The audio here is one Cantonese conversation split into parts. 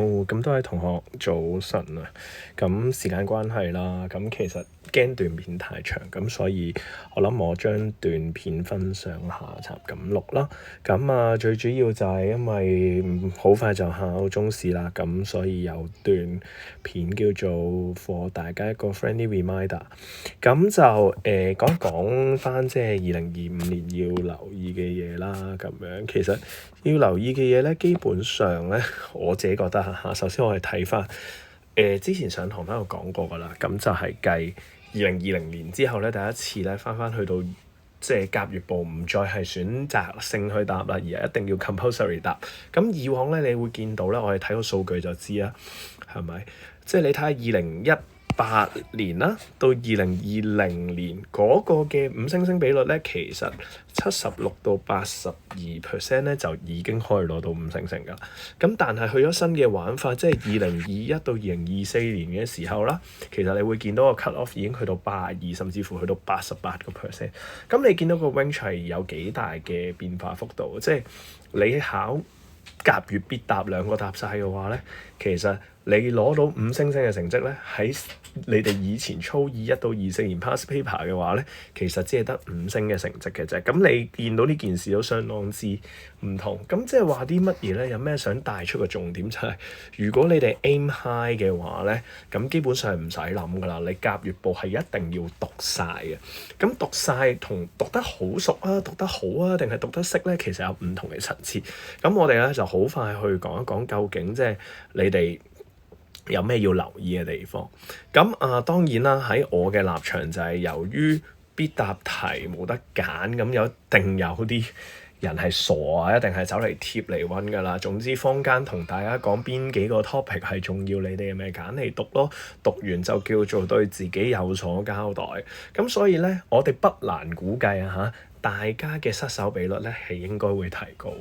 咁多位同學早晨啊！咁時間關係啦，咁其實驚段片太長，咁所以我諗我將段片分上下集咁錄啦。咁最主要就係因為好快就考中試啦，咁所以有段片叫做 for 大家一個 friendly reminder。咁就講一講翻即係2025年要留意嘅嘢啦。咁樣其實要留意嘅嘢咧，基本上咧我自己覺得嚇，首先我哋睇翻之前上堂都有講過㗎啦，咁就係繼2020年之後咧，第一次咧翻去到即係甲乙部唔再係選擇性去答啦，而係一定要 compulsory 答。咁以往咧，你會見到咧，我哋睇個數據就知啦，係咪？即係你睇下2018年啦，到2020年嗰個嘅五星星比率咧，其實76到82%咧就已經可以攞到五星星㗎啦。咁但係去咗新嘅玩法，即係2021到2024年嘅時候啦，其實你會見到個 cut off 已經去到82，甚至乎去到88%。咁你見到個 range 係有幾大嘅變化幅度？即係你考甲乙必答兩個答晒嘅話咧，其實你攞到五星星嘅成績咧，喺你哋以前操21到24年 past paper 嘅話咧，其實只係得五星嘅成績嘅啫。咁你見到呢件事都相當之唔同。咁即係話啲乜嘢咧？有咩想帶出嘅重點就係，如果你哋 aim high 嘅話咧，咁基本上係唔使諗㗎啦。你甲乙部係一定要讀晒嘅。咁讀晒同讀得好熟啊，讀得好啊，定係讀得識咧，其實有唔同嘅層次。咁我哋咧就好快去講一講究竟即係你哋有咩要留意嘅地方。咁當然啦，喺我嘅立場就係由於必答題冇得揀，咁一定有啲人係傻啊，一定係走嚟貼嚟溫㗎啦。總之坊間同大家講邊幾個 topic 係重要，你哋咪揀嚟讀咯。讀完就叫做對自己有所交代。咁所以咧，我哋不難估計大家嘅失手比率咧係應該會提高。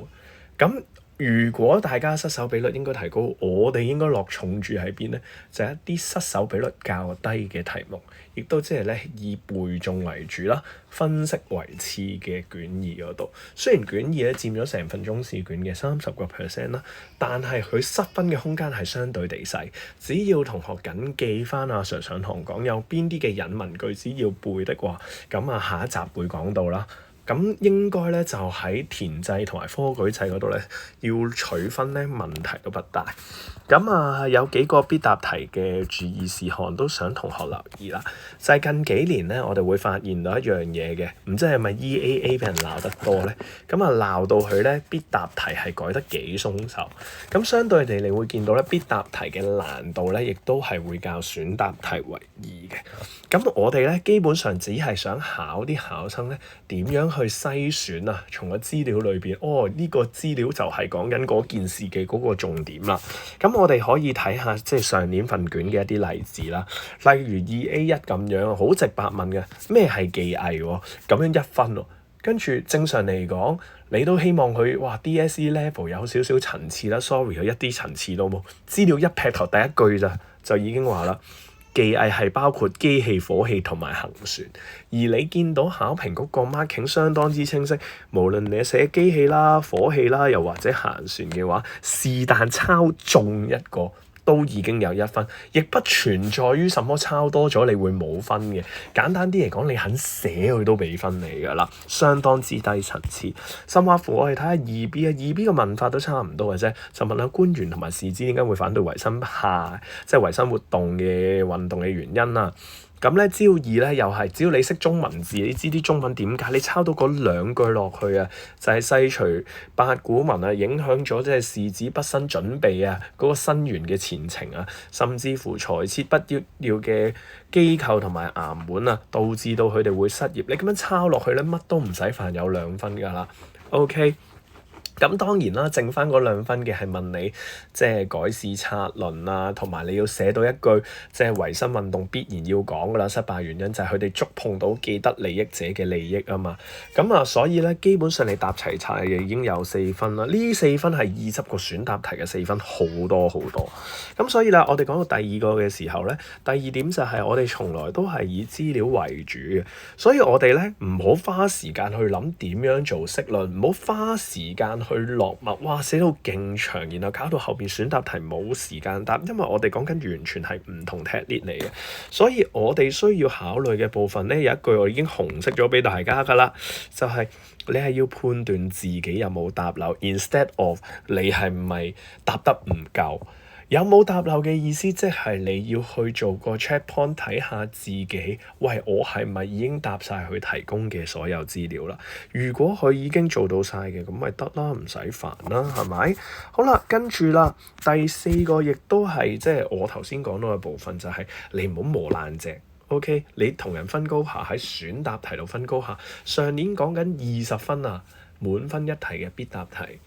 咁如果大家失手比率應該提高，我哋應該落重注喺邊咧？就係一啲失手比率較低嘅題目，亦都即係咧以背誦為主啦，分析為次嘅卷二嗰度。雖然卷二咧佔咗成份中試卷嘅30%啦，但係佢失分嘅空間係相對地細。只要同學緊記翻阿 Sir 上堂講有邊啲嘅引文句子要背的話，咁下一集會講到啦。咁應該咧就喺填製同埋科舉制嗰度咧，要取分咧問題都不大。咁有幾個必答題嘅注意事項都想同學留意啦。就係近幾年咧，我哋會發現到一樣嘢嘅，唔知係咪 EAA 俾人鬧得多咧？鬧到佢咧必答題係改得幾鬆手。咁相對地，你會見到咧必答題嘅難度咧，亦都係會較選答題為易嘅。咁我哋咧基本上只係想考啲考生咧點樣去篩選啊，從個資料裏邊，呢個資料就係講緊嗰件事嘅嗰個重點啦。咁我哋可以睇下即係上年份卷嘅一啲例子啦，例如 2A1 咁樣，好直白問嘅咩係技藝喎，咁樣1分喎。跟住正常嚟講，你都希望佢DSE level 有少少層次啦。Sorry，佢一啲層次都冇，資料一劈頭第一句咋就已經話啦。技藝係包括機器、火器同埋行船，而你見到考評嗰個 marking 相當之清晰，無論你寫機器啦、火器啦，又或者行船嘅話，是但抄中一個都已經有1分，亦不存在於什麼抄多咗你會冇分嘅。簡單啲嚟講，你肯寫佢都俾分你㗎啦，相當之低層次。甚或乎我哋睇下2B 啊，2B 嘅問法都差唔多嘅啫，就問下官員同埋士資點解會反對維新派，即係維新活動嘅運動嘅原因啦。咁咧，招二咧又係，只要你識中文字，你知啲中文點解，你抄到嗰2句落去啊，就係廢除八股文啊，影響咗即係士資畢生準備啊，嗰個生源嘅前程啊，甚至乎裁撤不要嘅機構同埋衙門啊，導致到佢哋會失業。你咁樣抄落去咧，乜都唔使煩，有2分㗎啦。OK。咁當然啦，剩翻嗰2分嘅係問你即係改試策論啊，同埋你要寫到一句即係維新運動必然要講㗎啦。失敗原因就係佢哋觸碰到既得利益者嘅利益啊嘛。所以咧基本上你答齊晒嘅已經有4分啦。呢4分係20個選答題嘅4分，好多好多。咁所以啦，我哋講到第2個嘅時候咧，第2點就係我哋從來都係以資料為主嘅，所以我哋咧唔好花時間去諗點樣做釋論，唔好花時間去去落墨，哇寫到勁長，然後搞到後邊選答題冇時間答，因為我哋講緊完全係唔同 technique 嚟嘅，所以我哋需要考慮嘅部分咧，有一句我已經紅色咗俾大家㗎啦，就係你係要判斷自己有冇答漏 ，instead of 你係唔係答得唔夠。有冇答漏嘅意思，即係你要去做個 check point 睇下自己，喂，我係咪已經答晒佢提供嘅所有資料啦？如果佢已經做到晒嘅，咁咪得啦，唔使煩啦，係咪？好啦，跟住啦，第4個亦都係即係我頭先講到嘅部分，就係你唔好磨爛隻。OK，你同人分高下喺選答題度分高下。上年講緊20分啊，滿分一題嘅必答題，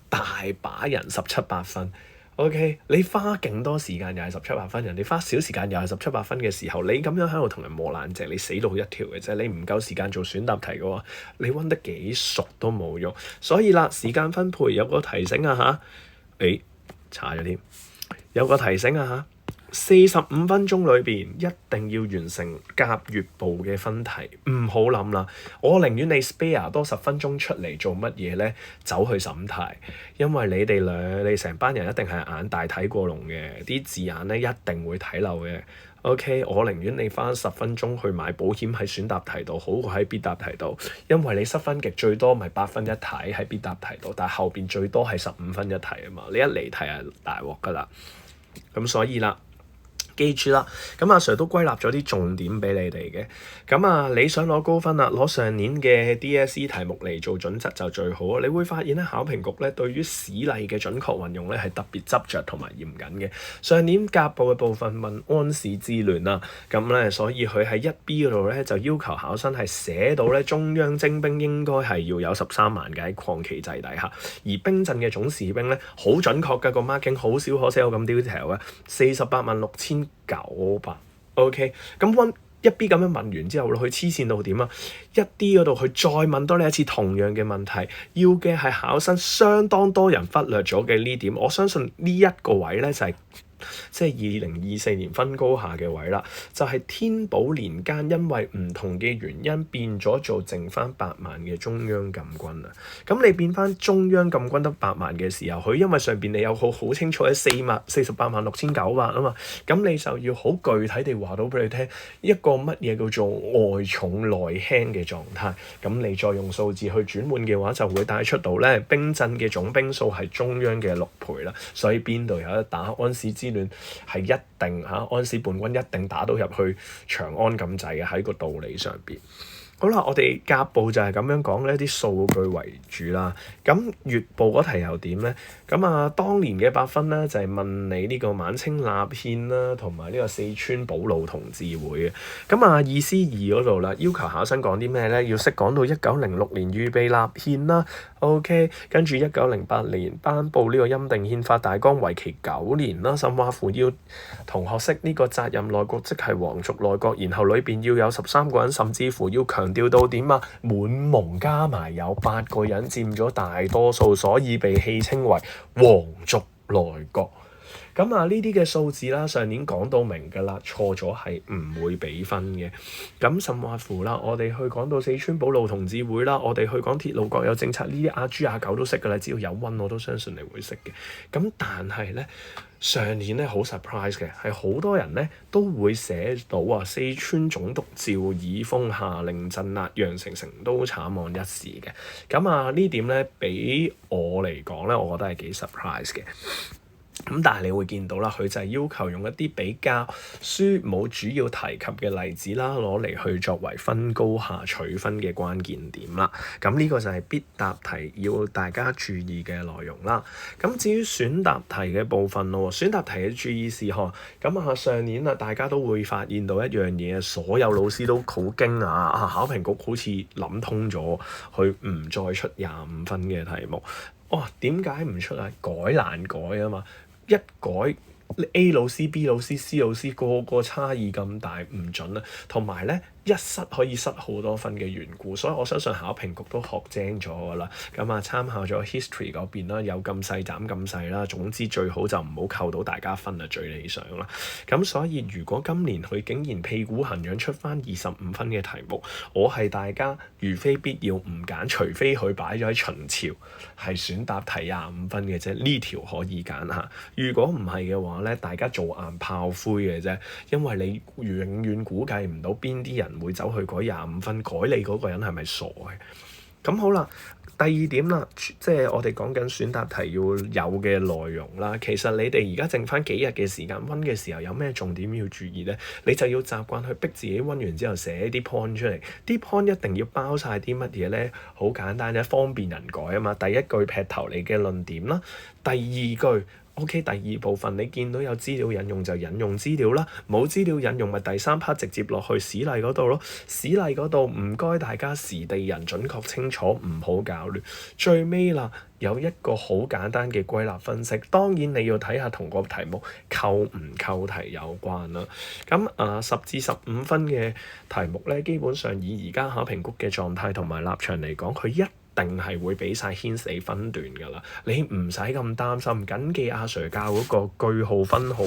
大把人17、8分。OK，你花勁多時間又係17、8分，人哋花少時間又係17、8分嘅時候，你咁樣喺度同人磨爛隻，你死路一條嘅啫。你唔夠時間做選答題嘅話，你溫得幾熟都冇用。所以啦，時間分配有個提醒啊吓，查咗添，有個提醒啊吓，45分鐘裏邊一定要完成甲乙部嘅分題，唔好諗啦。我寧願你 spare 多10分鐘出嚟做乜嘢咧？走去審題，因為你成班人一定係眼大睇過龍嘅，啲字眼咧一定會睇漏嘅。OK，我寧願你花10分鐘去買保險喺選答題度，好過喺必答題度，因為你失分極最多咪8分一題喺必答題度，但係後邊最多係15分一題啊嘛，你一離題係大鑊㗎啦。咁所以啦，記住啦，咁阿 Sir 都歸納咗啲重點俾你哋嘅。咁你想攞高分啦，攞上年嘅 DSE 題目嚟做準則就最好。你會發現咧，考評局咧對於史例嘅準確運用咧係特別執着同埋嚴謹嘅。上年甲部嘅部分問安史之亂啦，咁咧所以佢喺1B 嗰度咧就要求考生係寫到咧中央徵兵應該係要有13萬嘅喺抗期制底下，而兵陣嘅總士兵咧好準確㗎，個 marking 好少可寫到咁 detail 嘅486900。OK， 咁1B 咁樣問完之後，佢黐線到點啊？1D 嗰度佢再問多你一次同樣嘅問題，要嘅係考生相當多人忽略咗嘅呢點。我相信呢一個位咧就係即係2024年分高下嘅位啦，就係天寶年間因為唔同嘅原因變咗做剩翻8萬嘅中央禁軍啊。咁你變翻中央禁軍得8萬嘅時候，佢因為上邊你有好清楚嘅486900啊嘛，咁你就要好具體地話到俾你聽一個乜嘢叫做外重內輕嘅狀態。咁你再用數字去轉換嘅話，就會帶出到咧兵陣嘅總兵數係中央嘅6倍啦。所以邊度有得打安史之亂係一定安史叛軍一定打到入去長安咁滯嘅，喺個道理上邊。好啦，我哋甲部就係咁樣講呢啲數據為主啦。咁乙部嗰題又點咧？當年嘅8分咧就係問你呢個晚清立憲啦，同埋呢個四川保路同志會嘅。意思2嗰度啦，要求考生講啲咩咧？要識講到1906年預備立憲啦。OK， 跟住1908年頒布呢個欽定憲法大綱，為期9年啦。甚或乎要同學識呢個責任內閣，即係皇族內閣，然後裏邊要有13個人，甚至乎要強調到點啊？滿蒙加埋有8個人佔咗大多數，所以被戲稱為皇族內閣。呢啲嘅數字啦，上年講到明㗎啦，錯咗係唔會俾分嘅。甚或乎啦，我哋去講到四川保路同志會啦，我哋去講鐵路各有政策，呢啲阿豬阿狗都識㗎啦，只要有溫我都相信你會識嘅。但係咧，上年咧好 surprise 嘅，係好多人咧都會寫到四川總督趙爾豐下令鎮壓羊城成都慘案一事嘅。呢點咧俾我嚟講咧，我覺得係幾 surprise 嘅。但係你會見到啦，佢就係要求用一啲比較書冇主要提及嘅例子啦，攞嚟去作為分高下取分嘅關鍵點啦。呢個就係必答題要大家注意嘅內容啦。至於選答題嘅部分咯，選答題嘅注意事項，上年大家都會發現到一樣嘢，所有老師都好驚訝考評局好似諗通咗，佢唔再出25分嘅題目。點解唔出啊？改難改啊嘛！一改 A 老師、B 老師、C 老師個個差異咁大唔準啊，同埋咧一失可以失好多分嘅緣故，所以我相信考評局都學精咗㗎啦。咁啊參考咗 history 嗰邊啦，有咁細斬咁細啦，總之最好就唔好扣到大家分啊，最理想啦。咁所以如果今年佢竟然屁股痕癢出翻25分嘅題目，我係大家如非必要唔揀，除非佢擺咗喺秦朝係選答題25分嘅啫，呢條可以揀下。如果唔係嘅話咧，大家做硬炮灰嘅啫，因為你永遠估計唔到邊啲人會走去改25分，改你嗰個人係咪傻嘅？咁好啦，第二點啦，即係我哋講緊選答題要有嘅內容啦。其實你哋而家剩翻幾日嘅時間溫嘅時候，有咩重點要注意咧？你就要習慣去逼自己溫完之後寫啲 point 出嚟。啲 point 一定要包晒啲乜嘢咧？好簡單啫，方便人改啊嘛。第一句劈頭你嘅論點啦，第二句。OK，第二部分你見到有資料引用就引用資料啦，冇資料引用咪第三 part 直接落去史例嗰度咯。史例嗰度唔該大家時地人準確清楚，唔好搞亂。最尾啦，有一個好簡單嘅歸納分析，當然你要睇下同個題目扣唔扣題有關啦。咁10至15分嘅題目咧，基本上以而家考評局嘅狀態同埋立場嚟講，佢一定係會俾晒牽死分段㗎啦，你唔使咁擔心，緊記阿 Sir 教嗰個句號分號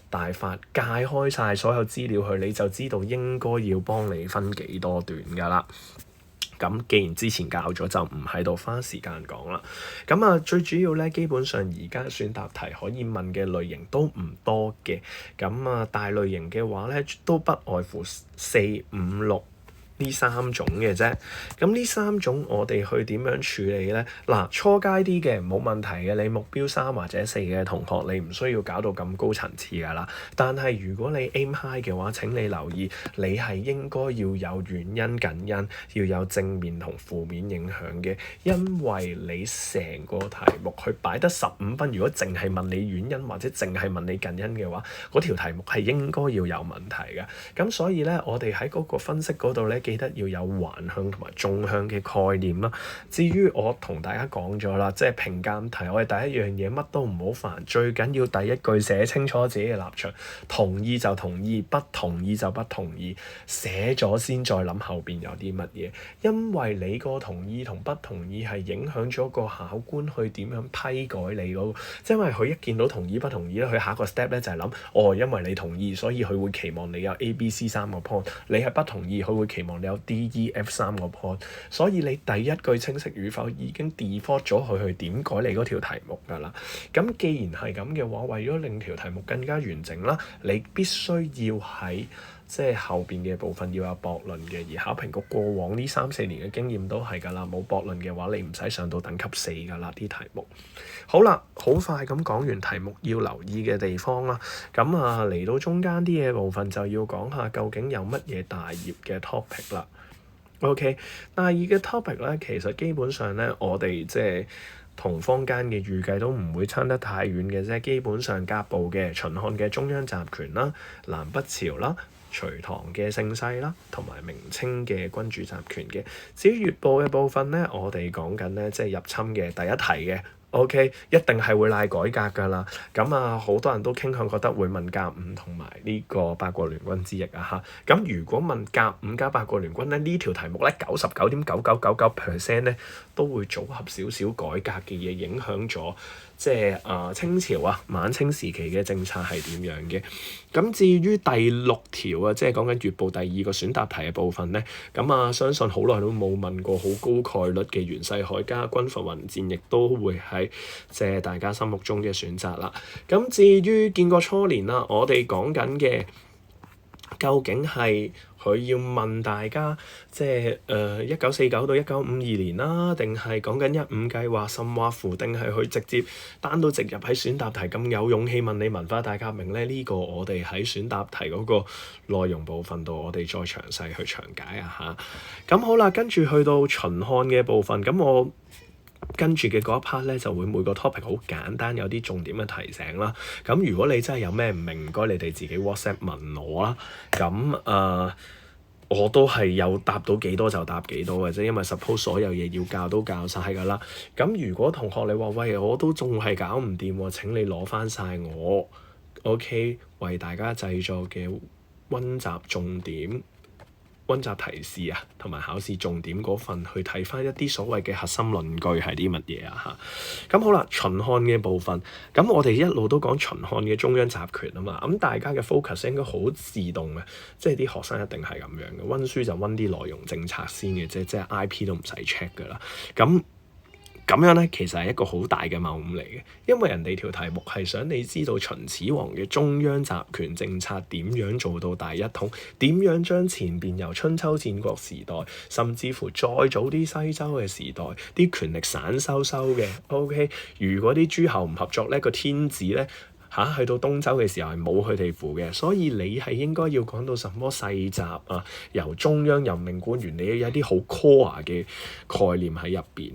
大法，界開晒所有資料去，你就知道應該要幫你分幾多段㗎啦。咁既然之前教咗，就唔喺度花時間講啦。咁最主要咧，基本上而家選答題可以問嘅類型都唔多嘅。咁大類型嘅話咧，都不外乎4、5、6。呢3種嘅啫，咁呢3種我哋去點樣處理咧？嗱，初階啲嘅冇問題嘅，你目標3或者4嘅同學，你唔需要搞到咁高層次㗎啦。但係如果你 aim high 嘅話，請你留意，你係應該要有原因近因，要有正面同負面影響嘅，因為你成個題目佢擺得15分，如果淨係問你原因或者淨係問你近因嘅話，嗰條題目係應該要有問題嘅。咁所以咧，我哋喺嗰個分析嗰度咧，記得要有橫向同埋縱向嘅概念啦。至於我同大家講咗啦，即係評鑑題，我哋第一樣嘢乜都唔好煩，最緊要第一句寫清楚自己嘅立場，同意就同意，不同意就不同意，寫咗先再諗後邊有啲乜嘢，因為你個同意同不同意係影響咗個考官去點樣批改你嗰個，即係因為佢一見到同意不同意咧，佢下一個 step 咧就係諗，因為你同意，所以佢會期望你有 A、B、C 3個 point，你係不同意，佢會期望你有 D、E、F 3個 point，所以你第一句清晰與否已經 default 咗佢去點改你嗰條題目㗎啦。咁既然係咁嘅話，為咗令條題目更加完整啦，你必須要喺即係後邊嘅部分要有駁論嘅，而考評局過往呢3-4年嘅經驗都係㗎啦，冇駁論嘅話，你唔使上到等級4㗎啦啲題目。好啦，好快咁講完題目要留意嘅地方啦，咁嚟到中間啲嘅部分就要講下究竟有乜嘢大業嘅 topic 啦。OK， 大業嘅 topic 咧，其實基本上咧，我哋即係同坊間嘅預計都唔會差得太遠嘅啫。基本上甲部嘅秦漢嘅中央集權啦、南北朝啦、隋唐嘅盛世啦，同埋明清嘅君主集權嘅。至於乙部嘅部分咧，我哋講緊咧即係入侵嘅第一題嘅。OK， 一定係會賴改革㗎啦。咁好多人都傾向覺得會問甲午同埋呢個八國聯軍之役啊嚇。咁如果問甲午加八國聯軍咧，呢條題目咧99.9999%咧都會組合少少改革嘅嘢，影響咗即係清朝晚清時期嘅政策係點樣嘅。咁至於第6條即係講緊乙部第2個選答題嘅部分咧，咁相信好耐都冇問過好高概率嘅袁世凱加軍閥混戰，亦都會係即係大家心目中嘅選擇啦。咁至於建國初年啦，我哋講緊嘅究竟係佢要問大家即係1949到1952年啦，定係講緊15計劃甚或乎，定係佢直接單刀直入喺選答題咁有勇氣問你文化大革命咧？呢個我哋喺選答題嗰個內容部分度，我哋再詳細去詳解下。咁好啦，跟住去到秦漢嘅部分，咁我跟住嘅嗰一 part 咧，就會每個 topic 好簡單，有啲重點嘅提醒啦。咁如果你真係有咩唔明，唔該你哋自己 WhatsApp 問我啦。咁我都係有答到幾多就答幾多嘅啫，因為 suppose 所有嘢要教都教晒㗎啦。咁如果同學你話喂，我都仲係搞唔掂喎，請你攞翻晒我 OK 為大家製作嘅溫習重點、溫習提示啊，同埋考試重點嗰份去睇翻一啲所謂嘅核心論據係啲乜嘢啊嚇。咁好啦，秦漢嘅部分，咁我哋一路都講秦漢嘅中央集權啊嘛，咁大家嘅 focus 應該好自動嘅，即係啲學生一定係咁樣嘅，溫書就溫啲內容政策先嘅啫，即係 IP 都唔使 check 噶啦。咁樣咧，其實係一個好大嘅謬誤嚟嘅，因為人哋條題目係想你知道秦始皇嘅中央集權政策點樣做到大一統，點樣將前邊由春秋戰國時代，甚至乎再早啲西周嘅時代，啲權力散收嘅。OK，如果啲諸侯唔合作咧，個天子咧去到東周嘅時候係冇佢哋符嘅，所以你係應該要講到什麼世襲啊，由中央任命官員，你要有一啲好 core 嘅概念喺入邊。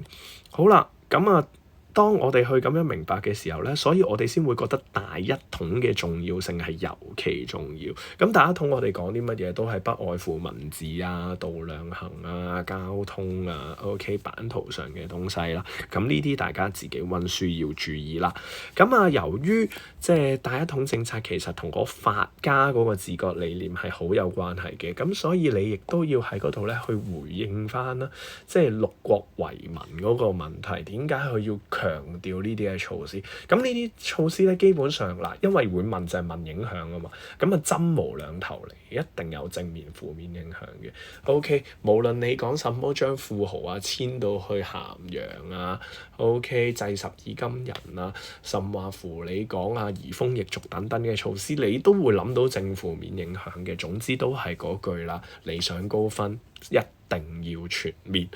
好啦，咁啊，當我哋去咁樣明白嘅時候咧，所以我哋先會覺得大一統嘅重要性係尤其重要。咁大一統我哋講啲乜嘢都係不外乎文字啊、度量衡啊、交通啊、OK 版圖上嘅東西啦。咁呢啲大家自己溫書要注意啦。咁啊，由於即係大一統政策其實同個法家嗰個治國理念係好有關係嘅，咁所以你亦都要喺嗰度咧去回應翻啦，即係六國為民嗰個問題，點解佢要強調呢啲嘅措施？咁呢啲措施咧，基本上嗱，因為會問就係問影響啊嘛，咁啊針無兩頭嚟，一定有正面負面影響嘅。OK， 無論你講什麼將富豪啊遷到去咸陽啊，OK 制十二金人啊，甚或乎你講啊移風易俗等等嘅措施，你都會諗到正負面影響嘅。總之都係嗰句啦，理想高分一定要全面。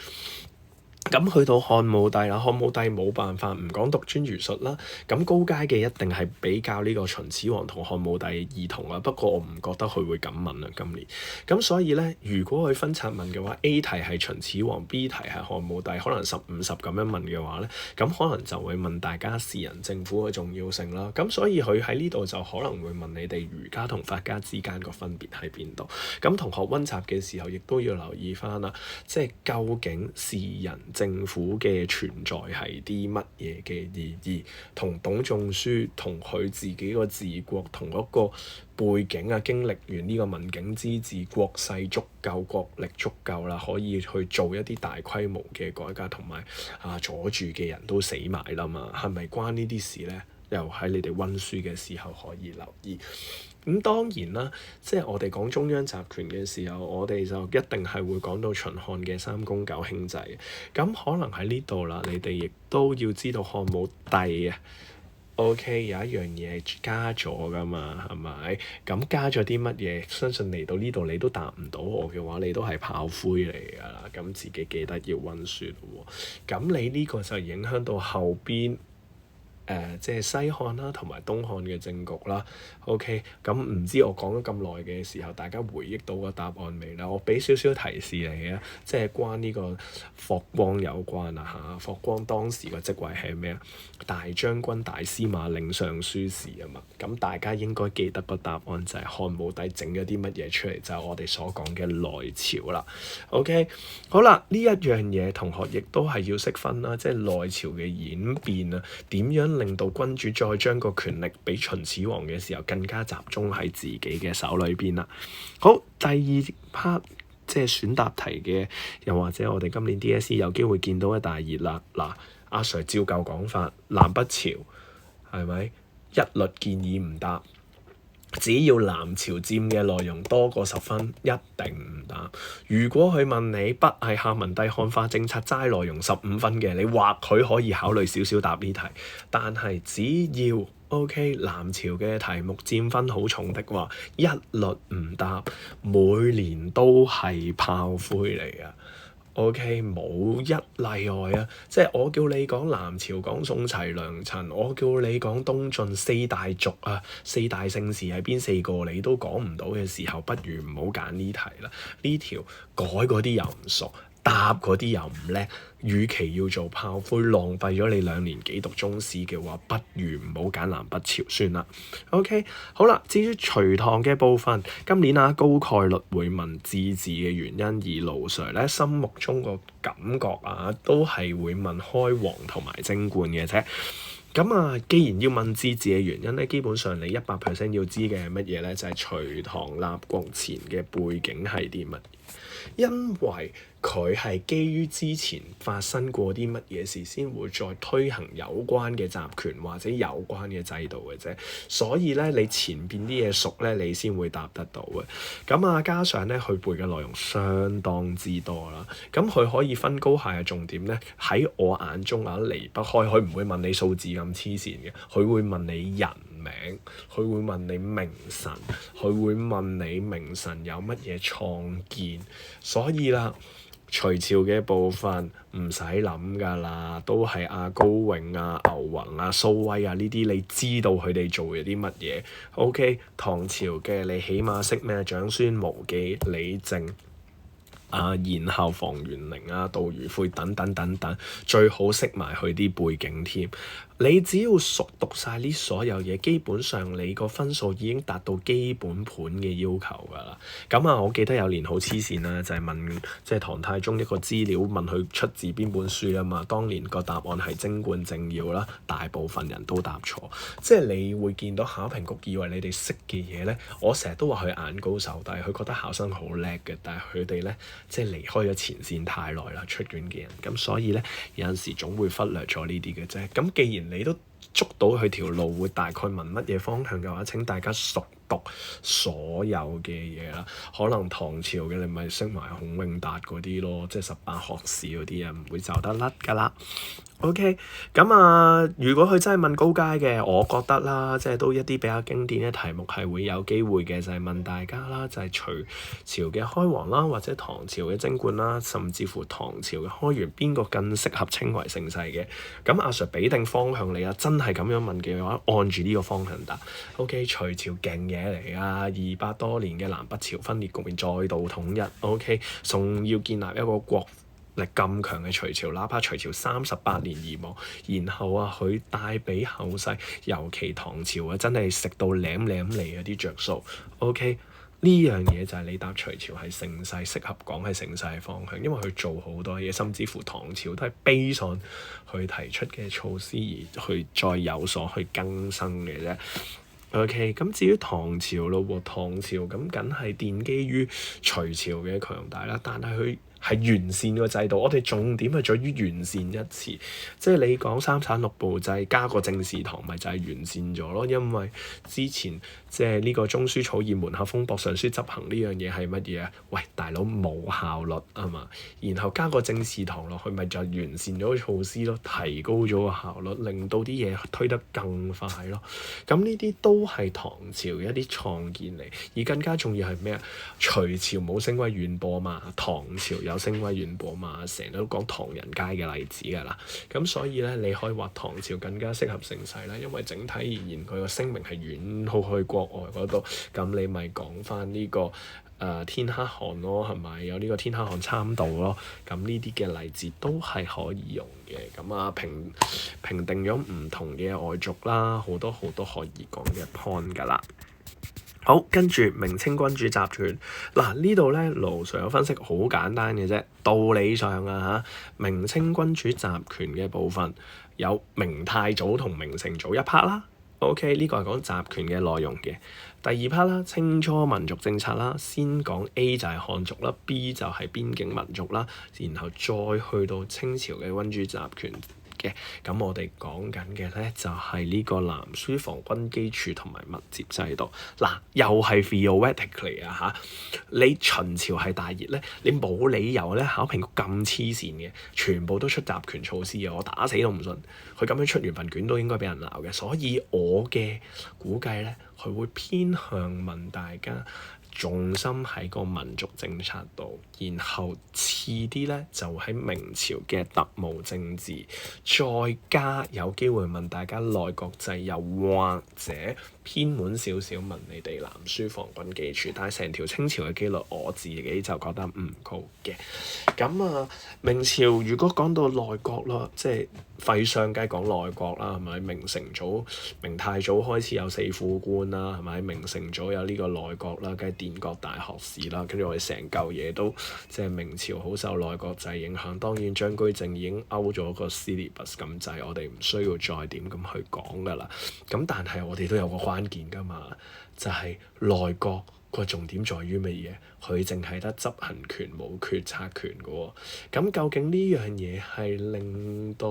咁去到漢武帝啦，漢武帝冇辦法唔講獨尊儒術啦。咁高階嘅一定係比較呢個秦始皇同漢武帝異同啊。不過我唔覺得佢會咁問啊，今年。咁所以咧，如果佢分拆問嘅話 ，A 題係秦始皇，B 題係漢武帝，可能10-50咁樣問嘅話咧，咁可能就會問大家士人政府嘅重要性啦。咁所以佢喺呢度就可能會問你哋儒家同法家之間個分別喺邊度。咁同學溫習嘅時候，亦都要留意翻啦，即係究竟士人政府嘅存在係啲乜嘢嘅意義，同董仲舒同佢自己個治國同嗰個背景啊，經歷完呢個文景之治，國勢足夠，國力足夠啦，可以去做一啲大規模嘅改革，同埋阻住嘅人都死埋啦嘛，係咪關呢啲事咧？又喺你哋溫書嘅時候可以留意。咁當然啦，即係我哋講中央集權嘅時候，我哋就一定係會講到秦漢嘅三公九卿制。咁可能喺呢度啦，你哋亦都要知道漢武帝啊。OK， 有一樣嘢加咗㗎嘛，係咪？咁加咗啲乜嘢？相信嚟到呢度你都答唔到我嘅話，你都係炮灰嚟㗎啦。咁自己記得要溫書咯喎。咁你呢個就影響到後邊。即係西漢啦，同埋東漢嘅政局啦。OK， 咁唔知我講咗咁耐嘅時候，大家回憶到個答案未啦？我俾少少提示你啊，即係關呢個霍光有關啊嚇。霍光當時個職位係咩啊？大將軍、大司馬、領尚書事啊嘛。咁大家應該記得個答案就係漢武帝整咗啲乜嘢出嚟，就係我哋所講嘅內朝啦。OK， 好啦，呢一樣嘢同學亦都係要識分啦，即係內朝嘅演變啊，點樣令到君主再將個權力比秦始皇嘅時候更加集中喺自己嘅手裏邊啦。好，第二 part 即係選答題嘅，又或者我哋今年 DSE 有機會見到嘅大熱啦。嗱，阿 Sir 照舊講法，南北朝係咪一律建議唔答？只要南朝佔嘅內容多過10分，一定唔答。如果佢問你北係夏文帝漢化政策齋內容15分嘅，你或許可以考慮少少答呢題。但係只要 OK 南朝嘅題目佔分好重的話，一律唔答，每年都係炮灰嚟㗎。OK， 冇一例外啊！即係我叫你講南朝講宋齊梁陳，我叫你講東晉4大族啊，4大姓氏係邊4個你都講唔到嘅時候，不如唔好揀呢題啦。呢條改嗰啲又唔熟，答嗰啲又唔叻，與其要做炮灰，浪費咗你2年幾讀中史嘅話，不如唔好揀南北朝算啦。OK， 好啦，至於隨堂嘅部分，今年高概率會問自治嘅原因，而盧 Sir 咧心目中個感覺都係會問開皇同埋貞觀嘅啫。咁啊，既然要問治字嘅原因咧，基本上你100%要知嘅係乜嘢咧？就係隋唐立國前嘅背景係啲乜嘢？因為佢係基於之前發生過啲乜嘢事，先會再推行有關嘅集權或者有關嘅制度嘅啫。所以咧，你前邊啲嘢熟咧，你先會答得到嘅。咁啊，加上咧，佢背嘅內容相當之多啦。咁佢可以分高下嘅重點咧，喺我眼中啊，離不開佢唔會問你數字咁黐線嘅，佢會問你人名，佢會問你名臣，佢會問你名臣有乜嘢創建。所以啦，隋朝嘅部分唔使諗㗎啦，都係阿高永啊、牛弘啊、蘇威啊呢啲，你知道佢哋做咗啲乜嘢。OK， 唐朝嘅你起碼識咩？長孫無忌、李靖。然後房玄齡啊、杜如晦等等等等，最好識埋佢啲背景添。你只要熟讀晒呢所有嘢，基本上你個分數已經達到基本盤嘅要求㗎啦。咁啊，我記得有年好黐線啦，就係問唐太宗一個資料，問佢出自邊本書啊嘛。當年個答案係貞觀政要啦，大部分人都答錯。即係你會見到考評局以為你哋識嘅嘢咧，我成日都話佢眼高手低，佢覺得考生好叻嘅，但係佢哋咧即係離開咗前線太耐啦，出院嘅人，咁所以咧有陣時總會忽略咗呢啲嘅啫。咁既然你都捉到佢條路，會大概問乜嘢方向嘅話，請大家熟讀所有嘅嘢啦。可能唐朝嘅你咪識埋孔永達嗰啲咯，即係18學士嗰啲啊，唔會走得甩㗎啦。OK，咁啊，如果佢真係問高階嘅，我覺得啦，即係都一啲比較經典嘅題目係會有機會嘅，就係問大家啦，就係隋朝嘅開皇啦，或者唐朝嘅貞觀啦，甚至乎唐朝嘅開元，邊個更適合稱為盛世嘅？咁阿 Sir 俾定方向你啊，真係咁樣問嘅話，按住呢個方向答。OK， 隋朝勁嘢嚟啊，200多年嘅南北朝分裂局面再度統一。OK， 仲要建立一個國力咁強嘅隋朝，哪怕隋朝38年而亡，然後啊佢帶俾後世，尤其唐朝啊，真係食到舐舐嚟嗰啲着數。OK， 呢樣嘢就係你答隋朝係盛世，適合講係盛世嘅方向，因為佢做好多嘢，甚至乎唐朝都係 based on 佢提出嘅措施而去再有所去更新嘅啫。OK， 咁至於唐朝咯喎，唐朝咁梗係奠基於隋朝嘅強大啦，但係佢係完善個制度，我哋重點係在於完善一詞，即係你講三省六部制加個政事堂，咪就係完善咗咯。因為之前即係呢個中書草擬門下風薄上書執行呢樣嘢係乜嘢啊？喂，大佬冇效率啊嘛，然後加個政事堂落去，咪就完善咗個措施咯，提高咗個效率，令到啲嘢推得更快咯。咁呢啲都係唐朝嘅一啲創建嚟，而更加重要係咩啊？隋朝冇聲威遠播嘛，唐朝有聲威遠播嘛，成日都講唐人街嘅例子㗎啦。咁所以咧，你可以話唐朝更加適合盛世啦，因為整體而言佢個聲名係遠好去國外嗰度。咁你咪講翻呢個天可汗咯，係咪有呢個天可汗參道咯？咁呢啲嘅例子都係可以用嘅。咁啊，評定咗唔同嘅外族啦，好多可以講嘅 point 㗎啦。好，跟住明清君主集權嗱，呢度咧，盧 Sir 有分析好簡單嘅啫。道理上啊明清君主集權嘅部分有明太祖同明成祖一 part 啦。OK， 呢個係講集權嘅內容嘅。第二 part 啦，清初民族政策啦，先講 A 就係漢族啦， B 就係邊境民族啦，然後再去到清朝嘅君主集權嘅。咁我哋講緊嘅咧就係呢個南書房軍機處同埋密接制度。嗱，又係 theoretically 啊嚇，你秦朝係大熱咧，你冇理由咧考評局咁黐線嘅，全部都出集權措施嘅，我打死都唔信。佢咁樣出完份卷都應該俾人鬧嘅，所以我嘅估計咧，佢會偏向問大家重心喺個民族政策度，然後次啲咧就喺明朝嘅特務政治，再加有機會問大家內閣制，又或者偏門少少問你哋南書防軍機處，但係成條清朝嘅記錄我自己就覺得唔高嘅。咁啊，明朝如果講到內閣啦，即係廢相梗係講內閣啦，係咪？明太祖開始有四副官啦，係咪？明成祖有呢個內閣啦，梗係殿閣大學士啦，跟住我哋成嚿嘢都即係明朝好受內閣制影響。當然張居正已經勾咗個 syllabus 咁滯，我哋唔需要再點咁去講㗎啦。咁但係我哋都有個關鍵㗎嘛，就係內閣個重點在於乜嘢？佢淨係得執行權冇決策權㗎喎。咁究竟呢樣嘢係令到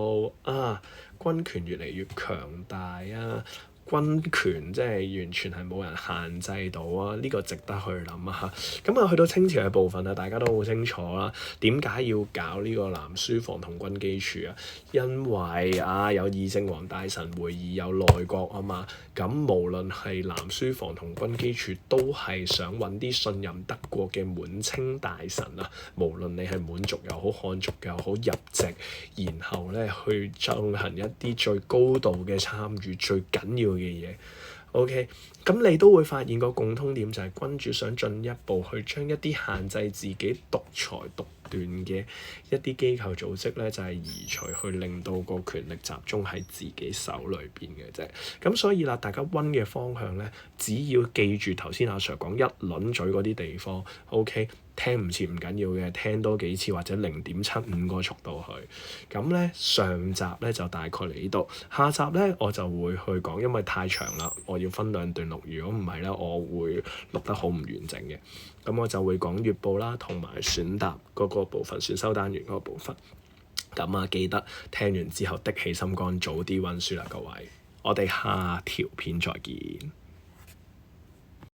軍權越嚟越強大啊？軍權即係完全係冇人限制到啊！呢個值得去諗啊！咁啊，去到清朝嘅部分啊，大家都好清楚啦。點解要搞呢個南書房同軍機處啊？因為有議政王大臣會議，有內閣啊嘛。咁無論係南書房同軍機處，都係想揾啲信任得過嘅滿清大臣啊。無論你係滿族又好，漢族又好，入籍，然後咧去進行一啲最高度嘅參與，最緊要嘅嘢。OK，咁你都會發現個共通點就係君主想進一步去將一啲限制自己獨裁獨斷嘅一啲機構組織咧，就係移除，去令到個權力集中喺自己手裏邊嘅啫。咁所以啦，大家溫嘅方向咧，只要記住頭先阿 Sir 講一輪嘴嗰啲地方 OK。聽唔切唔緊要嘅，聽多幾次或者0.75個速度去。咁咧上集咧就大概嚟呢度，下集咧我就會去講，因為太長啦，我要分兩段錄。如果唔係咧，我會錄得好唔完整嘅。咁我就會講月報啦，同埋選答嗰個部分，選修單元嗰個部分。咁記得聽完之後的起心肝，早啲溫書啦，各位。我哋下條片再見。